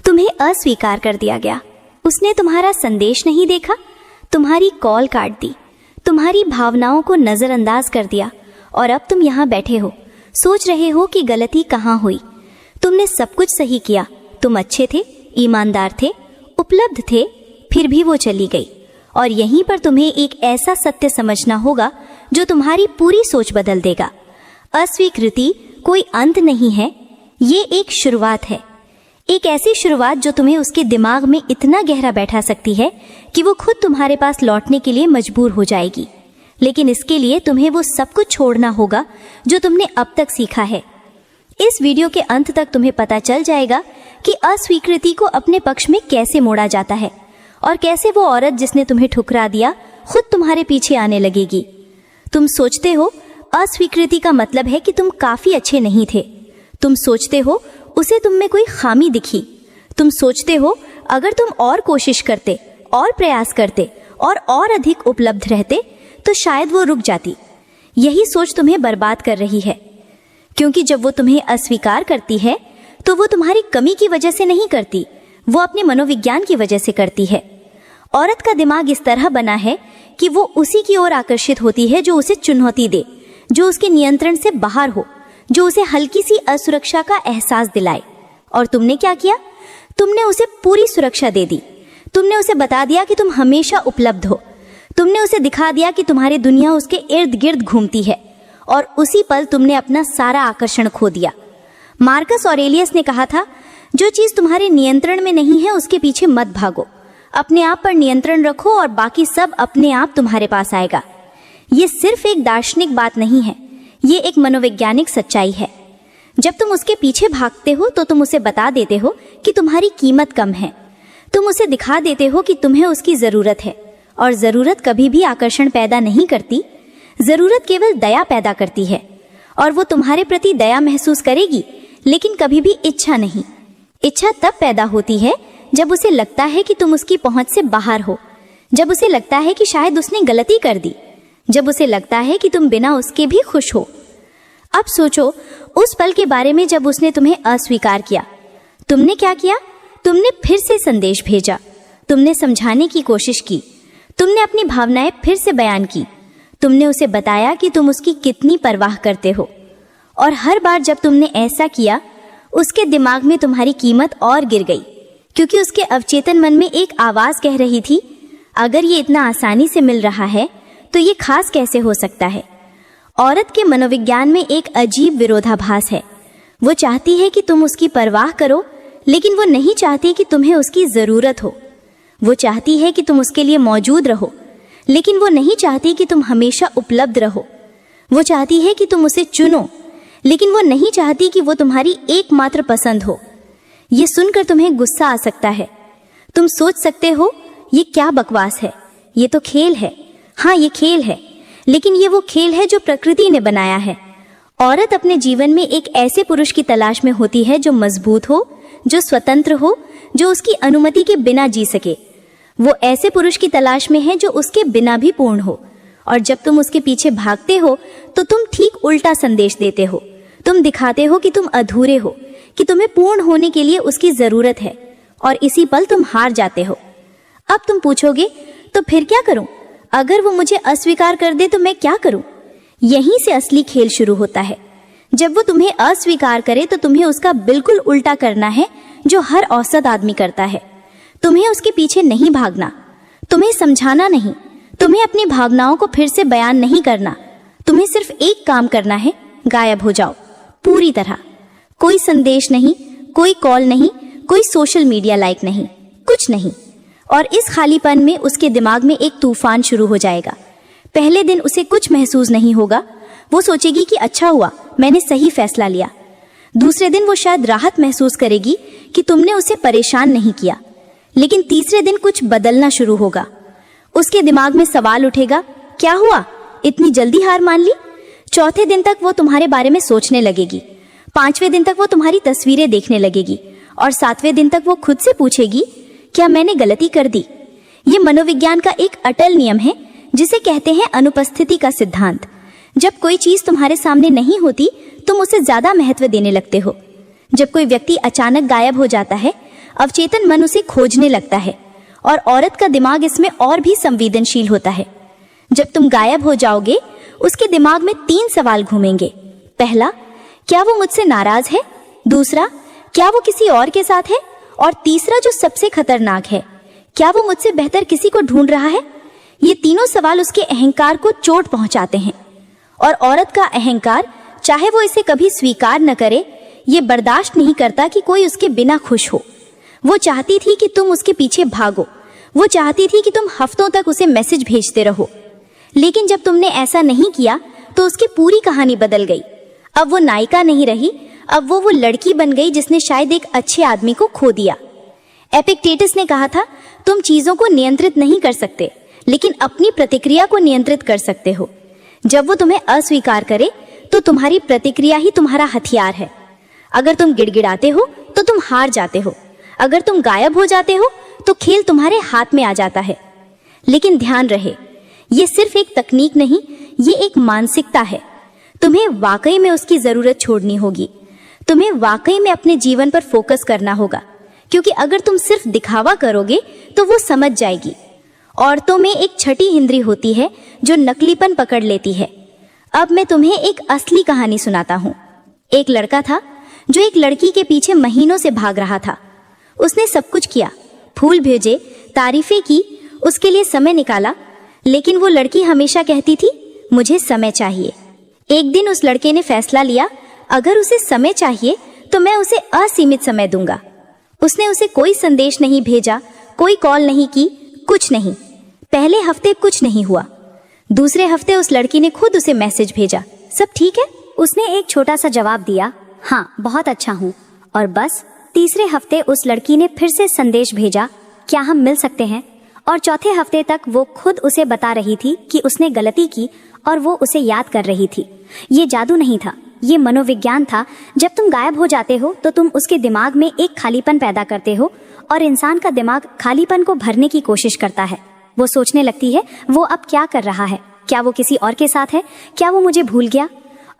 तुम्हें अस्वीकार कर दिया गया। उसने तुम्हारा संदेश नहीं देखा, तुम्हारी कॉल काट दी, तुम्हारी भावनाओं को नजरअंदाज कर दिया और अब तुम यहाँ बैठे हो, सोच रहे हो कि गलती कहाँ हुई। तुमने सब कुछ सही किया, तुम अच्छे थे, ईमानदार थे, उपलब्ध थे, फिर भी वो चली गई। और यहीं पर तुम्हें एक ऐसा सत्य समझना होगा जो तुम्हारी पूरी सोच बदल देगा। अस्वीकृति कोई अंत नहीं है, ये एक शुरुआत है। एक ऐसी शुरुआत जो तुम्हें उसके दिमाग में इतना गहरा बैठा सकती है कि वो खुद तुम्हारे पास लौटने के लिए मजबूर हो जाएगी। लेकिन इसके लिए तुम्हें वो सब कुछ छोड़ना होगा जो तुमने अब तक सीखा है। इस वीडियो के अंत तक तुम्हें पता चल जाएगा कि अस्वीकृति को अपने पक्ष में कैसे मोड़ा जाता है और कैसे वो औरत जिसने तुम्हें ठुकरा दिया खुद तुम्हारे पीछे आने लगेगी। तुम सोचते हो अस्वीकृति का मतलब है कि तुम काफी अच्छे नहीं थे। तुम सोचते हो उसे तुम में कोई खामी दिखी। तुम सोचते हो अगर तुम और कोशिश करते और प्रयास करते और अधिक उपलब्ध रहते तो शायद वो रुक जाती। यही सोच तुम्हें बर्बाद कर रही है, क्योंकि जब वो तुम्हें अस्वीकार करती है तो वो तुम्हारी कमी की वजह से नहीं करती, वो अपने मनोविज्ञान की वजह से करती है। औरत का दिमाग इस तरह बना है कि वो उसी की ओर आकर्षित होती है जो उसे चुनौती दे, जो उसके नियंत्रण से बाहर हो, जो उसे हल्की सी असुरक्षा का एहसास दिलाए। और तुमने क्या किया? तुमने उसे पूरी सुरक्षा दे दी। तुमने उसे बता दिया कि तुम हमेशा उपलब्ध हो। तुमने उसे दिखा दिया कि तुम्हारी दुनिया उसके इर्द गिर्द घूमती है और उसी पल तुमने अपना सारा आकर्षण खो दिया। मार्कस ऑरेलियस ने कहा था, जो चीज तुम्हारे नियंत्रण में नहीं है उसके पीछे मत भागो, अपने आप पर नियंत्रण रखो और बाकी सब अपने आप तुम्हारे पास आएगा। ये सिर्फ एक दार्शनिक बात नहीं है, ये एक मनोवैज्ञानिक सच्चाई है। जब तुम उसके पीछे भागते हो तो तुम उसे बता देते हो कि तुम्हारी कीमत कम है। तुम उसे दिखा देते हो कि तुम्हें उसकी जरूरत है, और जरूरत कभी भी आकर्षण पैदा नहीं करती, जरूरत केवल दया पैदा करती है। और वो तुम्हारे प्रति दया महसूस करेगी, लेकिन कभी भी इच्छा नहीं। इच्छा तब पैदा होती है जब उसे लगता है कि तुम उसकी पहुंच से बाहर हो, जब उसे लगता है कि शायद उसने गलती कर दी, जब उसे लगता है कि तुम बिना उसके भी खुश हो। अब सोचो उस पल के बारे में जब उसने तुम्हें अस्वीकार किया। तुमने क्या किया? तुमने फिर से संदेश भेजा, तुमने समझाने की कोशिश की, तुमने अपनी भावनाएं फिर से बयान की, तुमने उसे बताया कि तुम उसकी कितनी परवाह करते हो। और हर बार जब तुमने ऐसा किया, उसके दिमाग में तुम्हारी कीमत और गिर गई, क्योंकि उसके अवचेतन मन में एक आवाज कह रही थी, अगर ये इतना आसानी से मिल रहा है तो ये खास कैसे हो सकता है। औरत के मनोविज्ञान में एक अजीब विरोधाभास है। वो चाहती है कि तुम उसकी परवाह करो, लेकिन वो नहीं चाहती कि तुम्हें उसकी जरूरत हो। वो चाहती है कि तुम उसके लिए मौजूद रहो, लेकिन वो नहीं चाहती कि तुम हमेशा उपलब्ध रहो। वो चाहती है कि तुम उसे चुनो, लेकिन वो नहीं चाहती कि वो तुम्हारी एकमात्र पसंद हो। ये सुनकर तुम्हें गुस्सा आ सकता है। तुम सोच सकते हो ये क्या बकवास है, ये तो खेल है। हाँ, ये खेल है, लेकिन ये वो खेल है जो प्रकृति ने बनाया है। औरत अपने जीवन में एक ऐसे पुरुष की तलाश में होती है जो मजबूत हो, जो स्वतंत्र हो, जो उसकी अनुमति के बिना जी सके। वो ऐसे पुरुष की तलाश में है जो उसके बिना भी पूर्ण हो। और जब तुम उसके पीछे भागते हो तो तुम ठीक उल्टा संदेश देते हो। तुम दिखाते हो कि तुम अधूरे हो, कि तुम्हें पूर्ण होने के लिए उसकी जरूरत है, और इसी पल तुम हार जाते हो। अब तुम पूछोगे, तो फिर क्या करूं? अगर वो मुझे अस्वीकार कर दे तो मैं क्या करूं? यहीं से असली खेल शुरू होता है। जब वो तुम्हें अस्वीकार करे तो तुम्हें उसका बिल्कुल उल्टा करना है जो हर औसत आदमी करता है। तुम्हें उसके पीछे नहीं भागना, तुम्हें समझाना नहीं, तुम्हें अपनी भावनाओं को फिर से बयान नहीं करना। तुम्हें सिर्फ एक काम करना है, गायब हो जाओ पूरी तरह। कोई संदेश नहीं, कोई कॉल नहीं, कोई सोशल मीडिया लाइक नहीं, कुछ नहीं। और इस खालीपन में उसके दिमाग में एक तूफान शुरू हो जाएगा। पहले दिन उसे कुछ महसूस नहीं होगा, वो सोचेगी कि अच्छा हुआ मैंने सही फैसला लिया। दूसरे दिन वो शायद राहत महसूस करेगी कि तुमने उसे परेशान नहीं किया। लेकिन तीसरे दिन कुछ बदलना शुरू होगा। उसके दिमाग में सवाल उठेगा, क्या हुआ, इतनी जल्दी हार मान ली? चौथे दिन तक वो तुम्हारे बारे में सोचने लगेगी, 5वें दिन तक वो तुम्हारी तस्वीरें देखने लगेगी, और 7वें दिन तक वो खुद से पूछेगी, क्या मैंने गलती कर दी? ये मनोविज्ञान का एक अटल नियम है जिसे कहते हैं अनुपस्थिति का सिद्धांत। जब कोई चीज तुम्हारे सामने नहीं होती तुम उसे ज्यादा महत्व देने लगते हो। जब कोई व्यक्ति अचानक गायब हो जाता है, अवचेतन मन उसे खोजने लगता है और औरत का दिमाग इसमें और भी संवेदनशील होता है। जब तुम गायब हो जाओगे, उसके दिमाग में 3 सवाल घूमेंगे। पहला, क्या वो मुझसे नाराज है? दूसरा, क्या वो किसी और के साथ है? और तीसरा, जो सबसे खतरनाक है, क्या वो मुझसे बेहतर किसी को ढूंढ रहा है? ये तीनों सवाल उसके अहंकार को चोट पहुंचाते हैं और औरत का अहंकार, चाहे वो इसे कभी स्वीकार न करे, ये बर्दाश्त नहीं करता कि कोई उसके बिना खुश हो। वो चाहती थी कि तुम उसके पीछे भागो, वो चाहती थी कि तुम हफ्तों तक उसे मैसेज भेजते रहो। लेकिन जब तुमने ऐसा नहीं किया तो उसकी पूरी कहानी बदल गई। अब वो नायिका नहीं रही, अब वो लड़की बन गई जिसने शायद एक अच्छे आदमी को खो दिया। एपिक्टेटस ने कहा था, तुम चीजों को नियंत्रित नहीं कर सकते, लेकिन अपनी प्रतिक्रिया को नियंत्रित कर सकते हो। जब वो तुम्हें अस्वीकार करे तो तुम्हारी प्रतिक्रिया ही तुम्हारा हथियार है। अगर तुम गिड़गिड़ाते हो तो तुम हार जाते हो, अगर तुम गायब हो जाते हो तो खेल तुम्हारे हाथ में आ जाता है। लेकिन ध्यान रहे, ये सिर्फ एक तकनीक नहीं, ये एक मानसिकता है। तुम्हें वाकई में उसकी जरूरत छोड़नी होगी, तुम्हें वाकई में अपने जीवन पर फोकस करना होगा, क्योंकि अगर तुम सिर्फ दिखावा करोगे तो वो समझ जाएगी। औरतों में एक छठी इंद्री होती है जो नकलीपन पकड़ लेती है। अब मैं तुम्हें एक असली कहानी सुनाता हूँ। एक लड़का था जो एक लड़की के पीछे महीनों से भाग रहा था। उसने सब कुछ किया, फूल भेजे, तारीफें की, उसके लिए समय निकाला, लेकिन वो लड़की हमेशा कहती थी, मुझे समय चाहिए। एक दिन उस लड़के ने फैसला लिया, अगर उसे समय चाहिए तो मैं उसे असीमित समय दूंगा। उसने उसे कोई संदेश नहीं भेजा, कोई कॉल नहीं की, कुछ नहीं। पहले हफ्ते कुछ नहीं हुआ। दूसरे हफ्ते उस लड़की ने खुद उसे मैसेज भेजा, सब ठीक है? उसने एक छोटा सा जवाब दिया, हाँ बहुत अच्छा हूँ। और बस तीसरे हफ्ते उस लड़की ने फिर से संदेश भेजा, क्या हम मिल सकते हैं? और चौथे हफ्ते तक वो खुद उसे बता रही थी कि उसने गलती की और वो उसे याद कर रही थी। ये जादू नहीं था, ये मनोविज्ञान था। जब तुम गायब हो जाते हो तो तुम उसके दिमाग में एक खालीपन पैदा करते हो और इंसान का दिमाग खालीपन को भरने की कोशिश करता है। वो सोचने लगती है, वो अब क्या कर रहा है? क्या वो किसी और के साथ है? क्या वो मुझे भूल गया?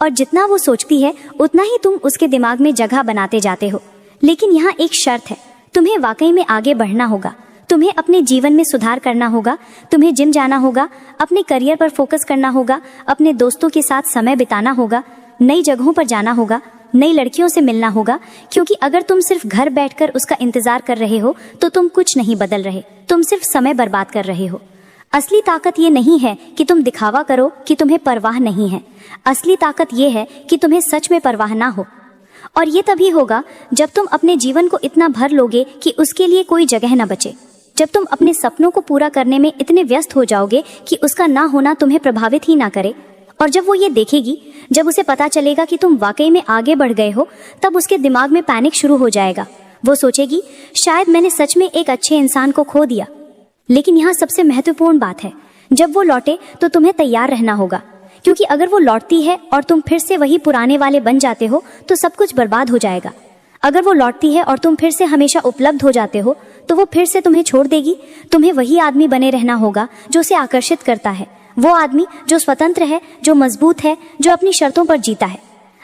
और जितना वो सोचती है उतना ही तुम उसके दिमाग में जगह बनाते जाते हो। लेकिन यहाँ एक शर्त है, तुम्हें वाकई में आगे बढ़ना होगा, तुम्हें अपने जीवन में सुधार करना होगा, तुम्हें जिम जाना होगा, अपने करियर पर फोकस करना होगा, अपने दोस्तों के साथ समय बिताना होगा, नई जगहों पर जाना होगा, नई लड़कियों से मिलना होगा। क्योंकि अगर तुम सिर्फ घर बैठकर उसका इंतजार कर रहे हो तो तुम कुछ नहीं बदल रहे, तुम सिर्फ समय बर्बाद कर रहे हो। असली ताकत ये नहीं है कि तुम दिखावा करो कि तुम्हें परवाह नहीं है। असली ताकत ये है कि तुम्हें सच में परवाह ना हो। और ये तभी होगा जब तुम अपने जीवन को इतना भर लोगे कि उसके लिए कोई जगह न बचे। जब तुम अपने सपनों को पूरा करने में इतने व्यस्त हो जाओगे कि उसका ना होना तुम्हें प्रभावित ही ना करे। और जब वो ये देखेगी, जब उसे पता चलेगा कि तुम वाकई में आगे बढ़ गए हो, तब उसके दिमाग में पैनिक शुरू हो जाएगा। वो सोचेगी, शायद मैंने सच में एक अच्छे इंसान को खो दिया। लेकिन यहाँ सबसे महत्वपूर्ण बात है, जब वो लौटे तो तुम्हें तैयार रहना होगा। क्योंकि अगर वो लौटती है और तुम फिर से वही पुराने वाले बन जाते हो तो सब कुछ बर्बाद हो जाएगा। अगर वो लौटती है और तुम फिर से हमेशा उपलब्ध हो जाते हो तो वो फिर से तुम्हें छोड़ देगी। तुम्हें वही आदमी बने रहना होगा जो उसे आकर्षित करता है, वो आदमी जो स्वतंत्र है, जो मजबूत है, जो अपनी शर्तों पर जीता है।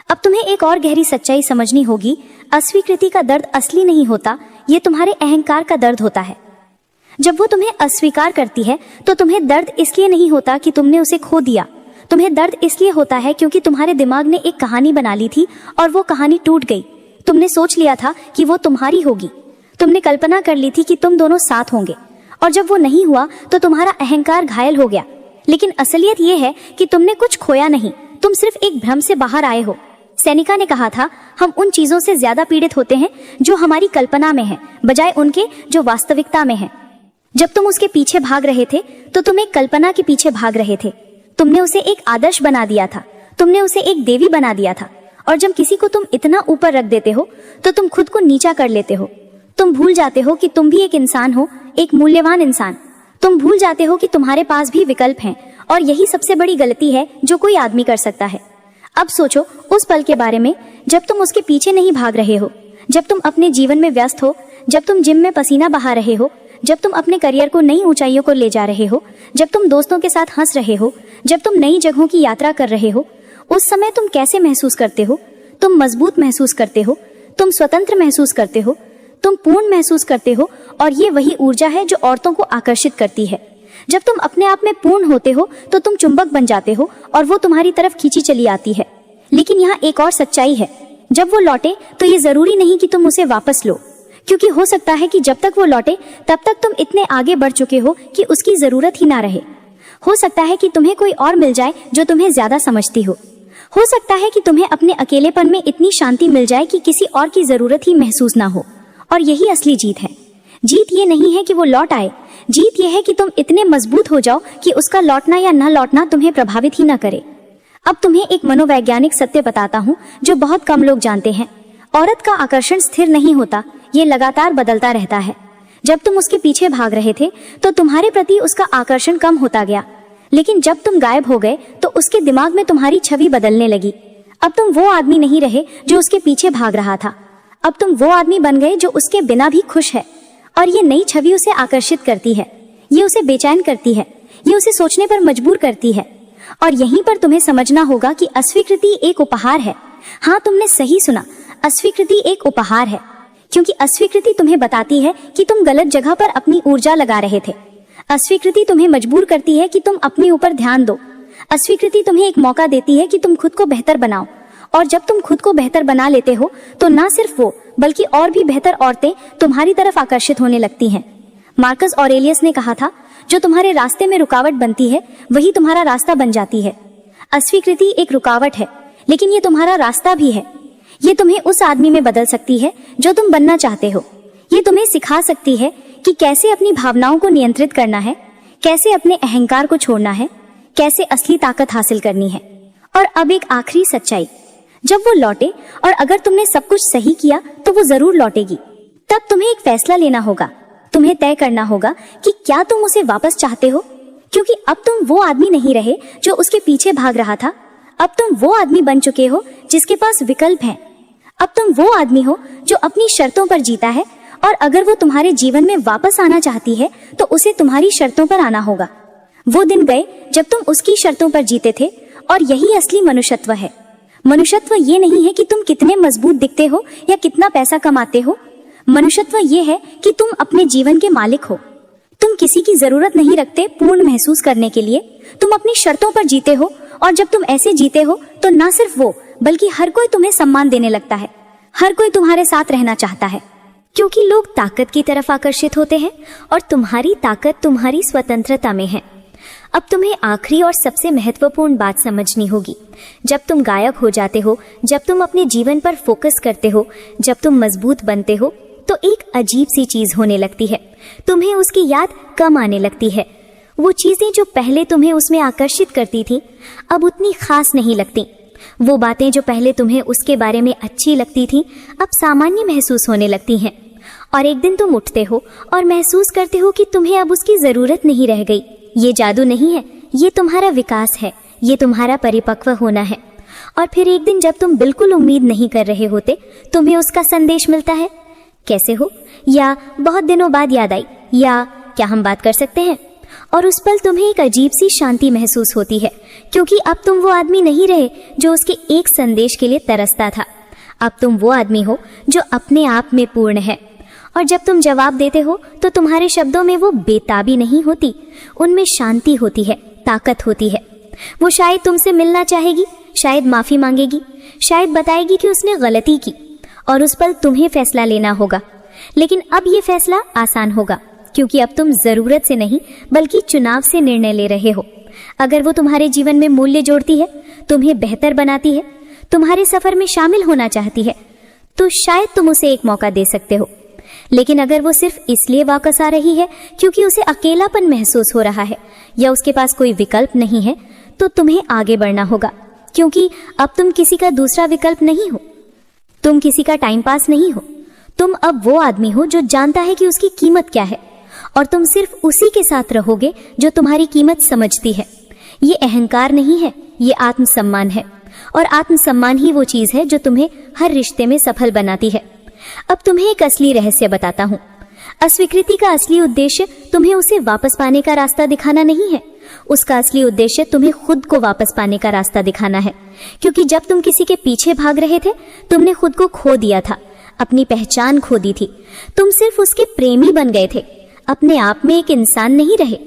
अब तुम्हें एक और गहरी सच्चाई समझनी होगी, अस्वीकृति का दर्द असली नहीं होता, ये तुम्हारे अहंकार का दर्द होता है। जब वो तुम्हें अस्वीकार करती है तो तुम्हें दर्द इसलिए नहीं होता कि तुमने उसे खो दिया, तुम्हें दर्द इसलिए होता है क्योंकि तुम्हारे दिमाग ने एक कहानी बना ली थी और वो कहानी टूट गई। तुमने सोच लिया था कि वो तुम्हारी होगी, तुमने कल्पना कर ली थी कि तुम दोनों साथ होंगे, और जब वो नहीं हुआ तो तुम्हारा अहंकार घायल हो गया। लेकिन असलियत ये है कि तुमने कुछ खोया नहीं, तुम सिर्फ एक भ्रम से बाहर आए हो। सेनेका ने कहा था, हम उन चीजों से ज्यादा पीड़ित होते हैं जो हमारी कल्पना में है, बजाय उनके जो वास्तविकता में है। जब तुम उसके पीछे भाग रहे थे तो तुम एक कल्पना के पीछे भाग रहे थे। तुमने उसे एक आदर्श बना दिया था, तुमने उसे एक देवी बना दिया था। और जब किसी को तुम इतना ऊपर रख देते हो तो तुम खुद को नीचा कर लेते हो। तुम भूल जाते हो कि तुम भी एक इंसान हो, एक मूल्यवान इंसान। तुम भूल जाते हो कि तुम्हारे पास भी विकल्प हैं, और यही सबसे बड़ी गलती है जो कोई आदमी कर सकता है। अब सोचो उस पल के बारे में जब तुम उसके पीछे नहीं भाग रहे हो, जब तुम अपने जीवन में व्यस्त हो, जब तुम जिम में पसीना बहा रहे हो, जब तुम अपने करियर को नई ऊंचाइयों को ले जा रहे हो, जब तुम दोस्तों के साथ हंस रहे हो, जब तुम नई जगहों की यात्रा कर रहे हो। उस समय तुम कैसे महसूस करते हो? तुम मजबूत महसूस करते हो, तुम स्वतंत्र महसूस करते हो, तुम पूर्ण महसूस करते हो और ये वही ऊर्जा है जो औरतों को आकर्षित करती है। जब तुम अपने आप में पूर्ण होते हो तो तुम चुंबक बन जाते हो और वो तुम्हारी तरफ खींची चली आती है। लेकिन यहाँ एक और सच्चाई है, जब वो लौटे तो ये जरूरी नहीं कि तुम उसे वापस लो, क्योंकि हो सकता है कि जब तक वो लौटे तब तक तुम इतने आगे बढ़ चुके हो कि उसकी जरूरत ही ना रहे। हो सकता है कि तुम्हें कोई और मिल जाए जो तुम्हें ज्यादा समझती हो सकता है कि तुम्हें अपने अकेलेपन में इतनी शांति मिल जाए कि किसी और की जरूरत ही महसूस ना हो। और यही असली जीत है। जीत ये नहीं है कि वो लौट आए, जीत ये है कि तुम इतने मजबूत हो जाओ कि उसका लौटना या न लौटना तुम्हें प्रभावित ही ना करे। अब तुम्हें एक मनोवैज्ञानिक सत्य बताता हूँ जो बहुत कम लोग जानते हैं। औरत का आकर्षण स्थिर नहीं होता, ये लगातार बदलता रहता है। जब तुम उसके पीछे भाग रहे थे तो तुम्हारे प्रति उसका आकर्षण कम होता गया, लेकिन जब तुम गायब हो गए तो उसके दिमाग में तुम्हारी छवि बदलने लगी। अब तुम वो आदमी नहीं रहे जो उसके पीछे भाग रहा था, अब तुम वो आदमी बन गए जो उसके बिना भी खुश है। और ये नई छवि उसे आकर्षित करती है, ये उसे बेचैन करती है, ये उसे सोचने पर मजबूर करती है। और यहीं पर तुम्हें समझना होगा कि अस्वीकृति एक उपहार है। हाँ, तुमने सही सुना, अस्वीकृति एक उपहार है, क्योंकि अस्वीकृति तुम्हें बताती है कि तुम गलत जगह पर अपनी ऊर्जा लगा रहे थे। अस्वीकृति तुम्हें मजबूर करती है कि तुम अपने ऊपर ध्यान दो। अस्वीकृति तुम्हें एक मौका देती है कि तुम खुद को बेहतर बनाओ। और जब तुम खुद को बेहतर बना लेते हो तो ना सिर्फ वो बल्कि और भी बेहतर औरतें तुम्हारी तरफ आकर्षित होने लगती हैं। मार्कस ऑरेलियस ने कहा था, जो तुम्हारे रास्ते में रुकावट बनती है वही तुम्हारा रास्ता बन जाती है। अस्वीकृति एक रुकावट है, लेकिन ये तुम्हारा रास्ता भी है। ये तुम्हें उस आदमी में बदल सकती है जो तुम बनना चाहते हो। ये तुम्हें सिखा सकती है कि कैसे अपनी भावनाओं को नियंत्रित करना है, कैसे अपने अहंकार को छोड़ना है, कैसे असली ताकत हासिल करनी है। और अब एक आखिरी सच्चाई, जब वो लौटे और अगर तुमने सब कुछ सही किया तो वो जरूर लौटेगी। तब तुम्हें एक फैसला लेना होगा। तुम्हें तय करना होगा कि क्या तुम उसे वापस चाहते हो, क्योंकि अब तुम वो आदमी नहीं रहे जो उसके पीछे भाग रहा था। अब तुम वो आदमी बन चुके हो जिसके पास विकल्प हैं। अब तुम वो आदमी हो जो अपनी शर्तों पर जीता है, और अगर वो तुम्हारे जीवन में वापस आना चाहती है तो उसे तुम्हारी शर्तों पर आना होगा। वो दिन गए जब तुम उसकी शर्तों पर जीते थे, और यही असली मनुष्यत्व है। मनुष्यत्व ये नहीं है कि तुम कितने मजबूत दिखते हो या कितना पैसा कमाते हो। मनुष्यत्व ये है कि तुम अपने जीवन के मालिक हो। तुम किसी की जरूरत नहीं रखते पूर्ण महसूस करने के लिए, तुम अपनी शर्तों पर जीते हो। और जब तुम ऐसे जीते हो तो ना सिर्फ वो बल्कि हर कोई तुम्हें सम्मान देने लगता है, हर कोई तुम्हारे साथ रहना चाहता है, क्योंकि लोग ताकत की तरफ आकर्षित होते हैं और तुम्हारी ताकत तुम्हारी स्वतंत्रता में है। अब तुम्हें आखिरी और सबसे महत्वपूर्ण बात समझनी होगी। जब तुम गायब हो जाते हो, जब तुम अपने जीवन पर फोकस करते हो, जब तुम मजबूत बनते हो, तो एक अजीब सी चीज होने लगती है। तुम्हें उसकी याद कम आने लगती है। वो चीजें जो पहले तुम्हें उसमें आकर्षित करती थी अब उतनी खास नहीं लगती। वो बातें जो पहले तुम्हें उसके बारे में अच्छी लगती थी अब सामान्य महसूस होने लगती हैं। और एक दिन तुम उठते हो और महसूस करते हो कि तुम्हें अब उसकी जरूरत नहीं रह गई। ये जादू नहीं है, ये तुम्हारा विकास है, ये तुम्हारा परिपक्व होना है। और फिर एक दिन जब तुम बिल्कुल उम्मीद नहीं कर रहे होते, तुम्हें उसका संदेश मिलता है, कैसे हो, या बहुत दिनों बाद याद आई, या क्या हम बात कर सकते हैं। और उस पल तुम्हें एक अजीब सी शांति महसूस होती है, क्योंकि अब तुम वो आदमी नहीं रहे जो उसके एक संदेश के लिए तरसता था। अब तुम वो आदमी हो जो अपने आप में पूर्ण है। और जब तुम जवाब देते हो तो तुम्हारे शब्दों में वो बेताबी नहीं होती, उनमें शांति होती है, ताकत होती है। वो शायद तुमसे मिलना चाहेगी, शायद माफी मांगेगी, शायद बताएगी कि उसने गलती की, और उस पल तुम्हें फैसला लेना होगा। लेकिन अब ये फैसला आसान होगा, क्योंकि अब तुम जरूरत से नहीं बल्कि चुनाव से निर्णय ले रहे हो। अगर वो तुम्हारे जीवन में मूल्य जोड़ती है, तुम्हें बेहतर बनाती है, तुम्हारे सफर में शामिल होना चाहती है, तो शायद तुम उसे एक मौका दे सकते हो। लेकिन अगर वो सिर्फ इसलिए वापस आ रही है क्योंकि उसे अकेलापन महसूस हो रहा है या उसके पास कोई विकल्प नहीं है, तो तुम्हें आगे बढ़ना होगा, क्योंकि अब तुम किसी का दूसरा विकल्प नहीं हो, तुम किसी का टाइम पास नहीं हो। तुम अब वो आदमी हो जो जानता है कि उसकी कीमत क्या है, और तुम सिर्फ उसी के साथ रहोगे जो तुम्हारी कीमत समझती है। ये अहंकार नहीं है, ये आत्मसम्मान है, और आत्मसम्मान ही वो चीज है जो तुम्हें हर रिश्ते में सफल बनाती है। अब तुम्हें एक असली रहस्य बताता हूँ। अस्वीकृति का असली उद्देश्य तुम्हें उसे वापस पाने का रास्ता दिखाना नहीं है, उसका असली उद्देश्य तुम्हें खुद को वापस पाने का रास्ता दिखाना है। क्योंकि जब तुम किसी के पीछे भाग रहे थे, तुमने खुद को खो दिया था। अपनी पहचान खो दी थी। तुम सिर्फ उसके प्रेमी बन गए थे, अपने आप में एक इंसान नहीं रहे।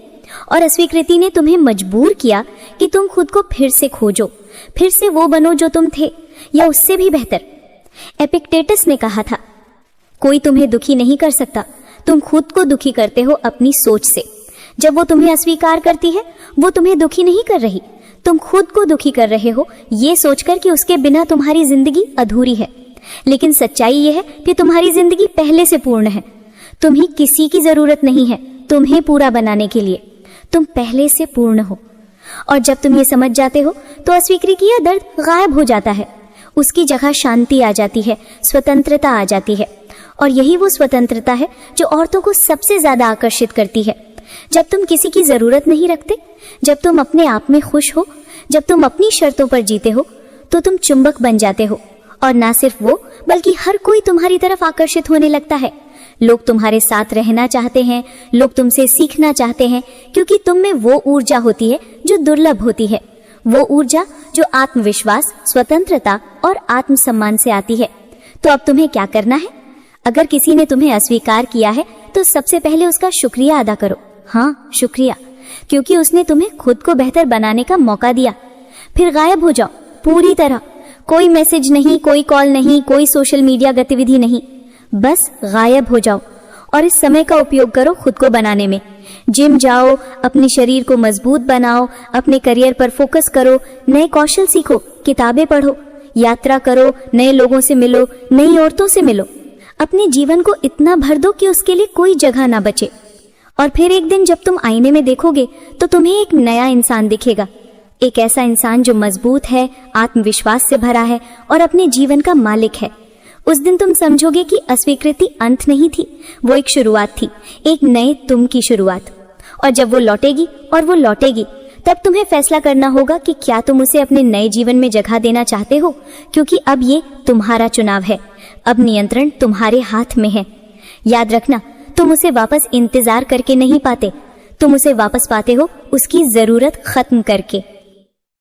और अस्वीकृति ने तुम्हें मजबूर किया कि तुम खुद को फिर से खोजो, फिर से वो बनो जो तुम थे, या उससे भी बेहतर। एपिक्टेटस ने कहा था, कोई तुम्हें दुखी नहीं कर सकता, तुम खुद को दुखी करते हो अपनी सोच से। जब वो तुम्हें अस्वीकार करती है, वो तुम्हें दुखी नहीं कर रही, तुम खुद को दुखी कर रहे हो, ये सोचकर कि उसके बिना तुम्हारी जिंदगी अधूरी है। लेकिन सच्चाई ये है कि तुम्हारी जिंदगी पहले से पूर्ण है। तुम्हें किसी की जरूरत नहीं है तुम्हें पूरा बनाने के लिए, तुम पहले से पूर्ण हो। और जब तुम ये समझ जाते हो तो अस्वीकृति का दर्द गायब हो जाता है, उसकी जगह शांति आ जाती है, स्वतंत्रता आ जाती है। और यही वो स्वतंत्रता है जो औरतों को सबसे ज्यादा आकर्षित करती है। जब तुम किसी की जरूरत नहीं रखते, जब तुम अपने आप में खुश हो, जब तुम अपनी शर्तों पर जीते हो, तो तुम चुंबक बन जाते हो। और ना सिर्फ वो, बल्कि हर कोई तुम्हारी तरफ आकर्षित होने लगता है। लोग तुम्हारे साथ रहना चाहते हैं, लोग तुमसे सीखना चाहते हैं, क्योंकि तुम में वो ऊर्जा होती है जो दुर्लभ होती है, वो ऊर्जा जो आत्मविश्वास, स्वतंत्रता और आत्मसम्मान से आती है। तो अब तुम्हें क्या करना है? अगर किसी ने तुम्हें अस्वीकार किया है तो सबसे पहले उसका शुक्रिया अदा करो। हाँ, शुक्रिया, क्योंकि उसने तुम्हें खुद को बेहतर बनाने का मौका दिया। फिर गायब हो जाओ पूरी तरह, कोई मैसेज नहीं, कोई कॉल नहीं, कोई सोशल मीडिया गतिविधि नहीं, बस गायब हो जाओ। और इस समय का उपयोग करो खुद को बनाने में। जिम जाओ, अपने शरीर को मजबूत बनाओ, अपने करियर पर फोकस करो, नए कौशल सीखो, किताबें पढ़ो, यात्रा करो, नए लोगों से मिलो, नई औरतों से मिलो। अपने जीवन को इतना भर दो कि उसके लिए कोई जगह ना बचे। और फिर एक दिन जब तुम आईने में देखोगे तो तुम्हें एक नया इंसान दिखेगा, एक ऐसा इंसान जो मजबूत है, आत्मविश्वास से भरा है और अपने जीवन का मालिक है। उस दिन तुम समझोगे कि अस्वीकृति अंत नहीं थी, वो एक शुरुआत थी, एक नए तुम की शुरुआत। और जब वो लौटेगी, और वो लौटेगी, तब तुम्हें फैसला करना होगा कि क्या तुम उसे अपने नए जीवन में जगह देना चाहते हो, क्योंकि अब ये तुम्हारा चुनाव है, अब नियंत्रण तुम्हारे हाथ में है। याद रखना, तुम उसे वापस इंतजार करके नहीं पाते, तुम उसे वापस पाते हो उसकी जरूरत खत्म करके।